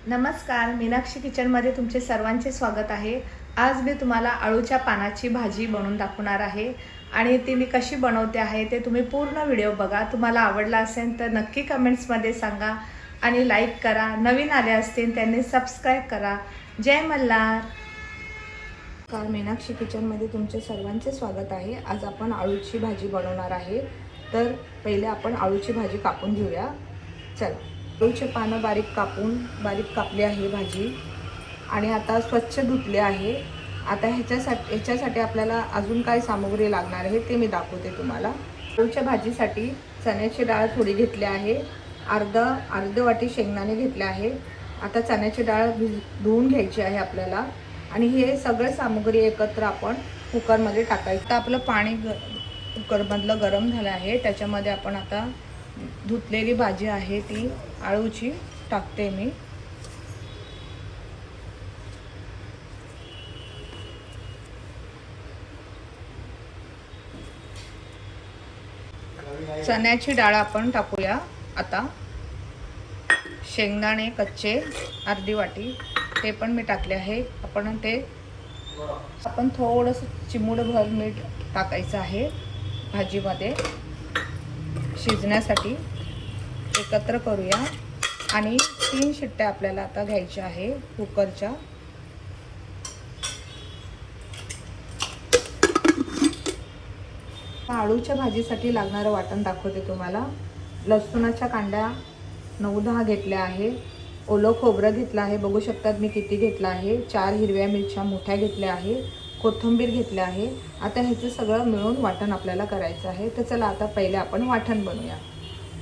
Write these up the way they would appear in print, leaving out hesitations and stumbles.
नमस्कार, मीनाक्षी किचनमध्ये तुमचे सर्वांचे स्वागत आहे। आज मी तुम्हाला अळूच्या पानाची भाजी बनवून दाखवणार आहे आणि ती मी कशी बनवते आहे ते तुम्ही पूर्ण व्हिडिओ बघा। तुम्हाला आवडला असेल तर नक्की कमेंट्समध्ये सांगा आणि लाईक करा। नवीन आले असतील त्यांनी सबस्क्राइब करा। जय मल्हार। नमस्कार, मीनाक्षी किचनमध्ये तुमचे सर्वांचे स्वागत आहे। आज आपण अळूची भाजी बनवणार आहे। तर पहिले आपण अळूची भाजी कापून घेऊया। चला, अळूचे पानं बारीक कापली आहे भाजी आणि आता स्वच्छ धुतले आहे। आता ह्याच्यासाठी आपल्याला अजून काय सामग्री लागणार आहे ते मी दाखवते तुम्हाला। अळूच्या भाजीसाठी चण्याची डाळ थोडी घेतली आहे, अर्ध वाटी शेंगदाणे घेतले आहे। आता चण्याची डाळ धुवून घ्यायची आहे आपल्याला आणि हे सगळे सामग्री एकत्र आपण कुकरमध्ये टाकायचं। आपलं पाणी कुकरमधलं गरम झालं आहे, त्याच्यामध्ये आपण आता धुतलेली भाजी आहे ती अळूची टाकते मी। चण्याची डाळ आपण टाकूया आता। शेंगदाणे कच्चे अर्धी वाटी ते पण मी टाकले आहे। आपण थोडंसं चिमूटभर मीठ टाकायचं आहे भाजीमध्ये शिजण्यासाठी। एकत्र करूया आणि 3 शिट्ट्या आपल्याला आता घ्यायच्या आहे कुकरच्या। अळूच्या भाजीसाठी लागणारं वाटण दाखवते तुम्हाला। लसूणाच्या कांड्या 9-10 घेतल्या आहे। ओलं खोबरं घेतलं आहे, बघू शकतात मी किती घेतलं आहे। 4 हिरव्या मिरच्या मोठ्या घेतल्या आहे, कोथिंबीर घेतली आहे। आता ह्याचं सगळं मिळून वाटण आपल्याला करायचं आहे। तर चला आता पहिले आपण वाटण बनवूया।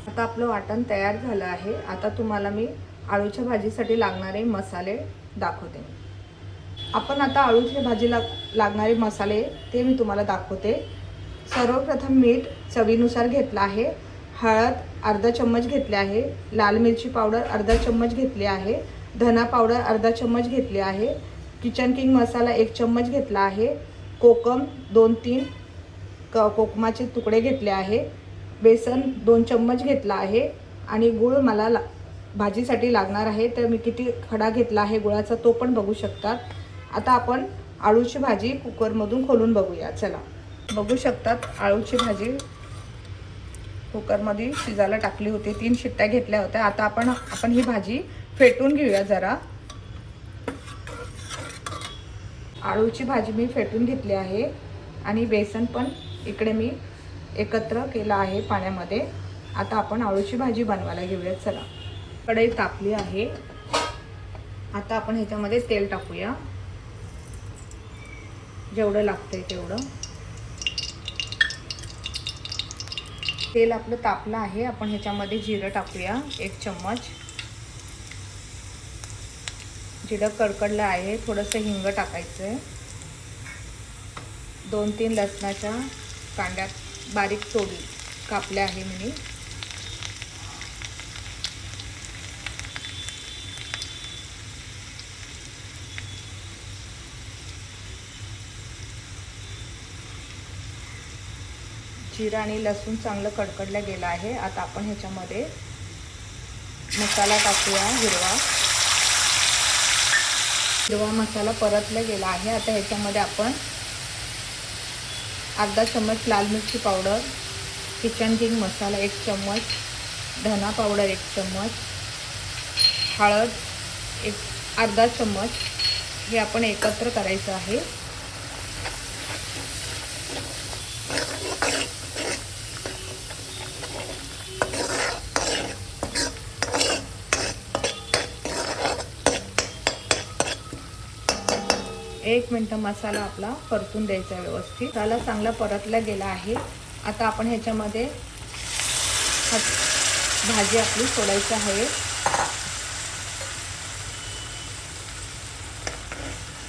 आता आपलं वाटण तयार झालं आहे। आता तुम्हाला मी अळूच्या भाजीसाठी लागणारे मसाले दाखवते। आपण आता अळूच्या भाजीला लागणारे मसाले ते मी तुम्हाला दाखवते। सर्वप्रथम मीठ चवीनुसार घेतलं आहे, हळद अर्धा चम्मच घेतले आहे, लाल मिरची पावडर अर्धा चम्मच घेतली आहे, धना पावडर अर्धा चम्मच घेतली आहे, किचन किंग मसाला 1 चम्मच घेतला आहे, कोकम 2-3 कोकमाचे तुकडे घेतले आहे, बेसन 2 चम्मच घेतला आहे आणि गूळ मला भाजीसाठी लागणार आहे। तर मी किती खडा घेतला आहे गुळाचा तो पण बघू शकतात। आता आपण अळूची भाजी कुकरमधून खोलून बघूया। चला, बघू शकतात अळूची भाजी कुकरमध्ये शिजायला टाकली होती, 3 शिट्ट्या घेतल्या होत्या। आता आपण ही भाजी फेटून घेऊया जरा। अळूची भाजी मी फेटून घेतली आहे आणि बेसन पण इकडे मी एकत्र केलं आहे पाण्यामध्ये। आता आपण अळूची भाजी बनवायला घेऊया। चला, कढई तापली आहे। आता आपण ह्याच्यामध्ये तेल टाकूया, जेवढं लागतंय तेवढं। तेल आपलं तापलं आहे। आपण ह्याच्यामध्ये जिरं टाकूया 1 चम्मच। जिरं कडकडलं आहे, थोडंसं हिंग टाकायचं आहे। 2-3 लसणाच्या कांड्या बारीक कापल्या आहे मी। जिरा आणि लसूण चांगलं कडकडलं गेलं आहे। आता आपण ह्याच्यामध्ये मसाला टाकूया हिरवा मसाला परतला गेला आहे। आता ह्याच्यामध्ये आपण अर्धा चम्मच लाल मिरची पावडर, किचन किंग मसाला 1 चम्मच, धना पावडर 1 चम्मच, हळद अर्धा चम्मच हे आपण एकत्र करायचं आहे। एक मिनिट मसाला आपला परतून द्यायचा व्यवस्थित। मसाला चांगला परतला गेला आहे। आता आपण ह्याच्यामध्ये भाजी आपली सोडायची आहे,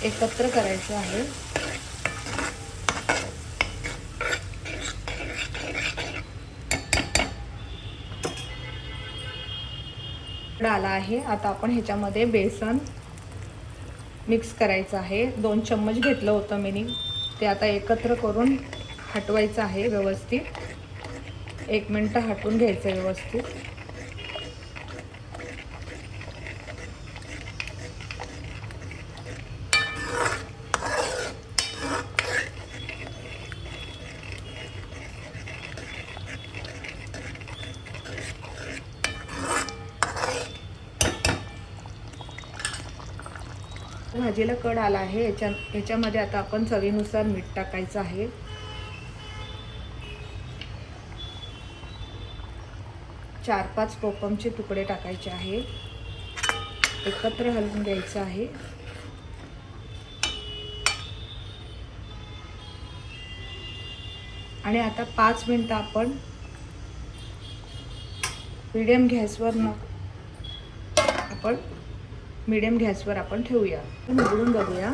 एकत्र करायचं आहे। आला आहे। आता आपण ह्याच्यामध्ये बेसन मिक्स करायचं आहे। 2 चम्मच घेतलं होतं मी ते। आता एकत्र करून हटवायचं आहे व्यवस्थित। 1 मिनिट हटवून घ्यायचं व्यवस्थित। भाजीला कड आला आहे. याच्यामध्ये आता आपण चवीनुसार मीठ टाकायचं आहे. चार 5 कोकमचे तुकडे टाकायचे आहे. एकत्र हलवून घ्यायचं आहे. आणि आता 5 मिनिटं आपण मीडियम गॅसवर आपण ठेवूया. उघडून बघूया.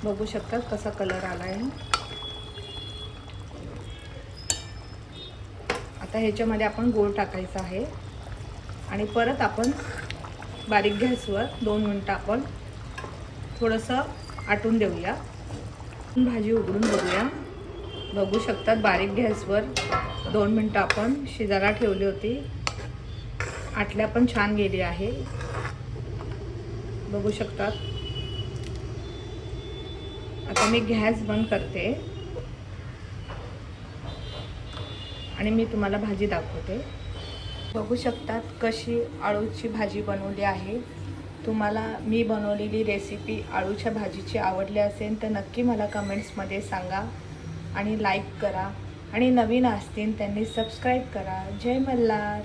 बघू शकता कसा कलर आला आहे. आता ह्याच्यामध्ये आपण गूळ टाकायचा आहे आणि परत आपण बारीक गॅसवर 2 मिनिटं आपण थोडंसं आटून देऊया. भाजी उघडून बघूया. बघू शकतात बारीक गॅसवर 2 मिनिटं आपण शिजायला ठेवली होती. आटल्या पण छान गेली आहे. बघू शकतात. आता मी गॅस बंद करते आणि मी तुम्हाला भाजी दाखवते. बघू शकतात कशी आळूची भाजी बनवली आहे. तुम्हाला मी बनवलेली रेसिपी आळूच्या भाजीची आवडली असेल तर नक्की मला कमेंट्समध्ये सांगा आणि लाईक करा आणि नवीन असतील त्यांनी सबस्क्राईब करा. जय मल्हार.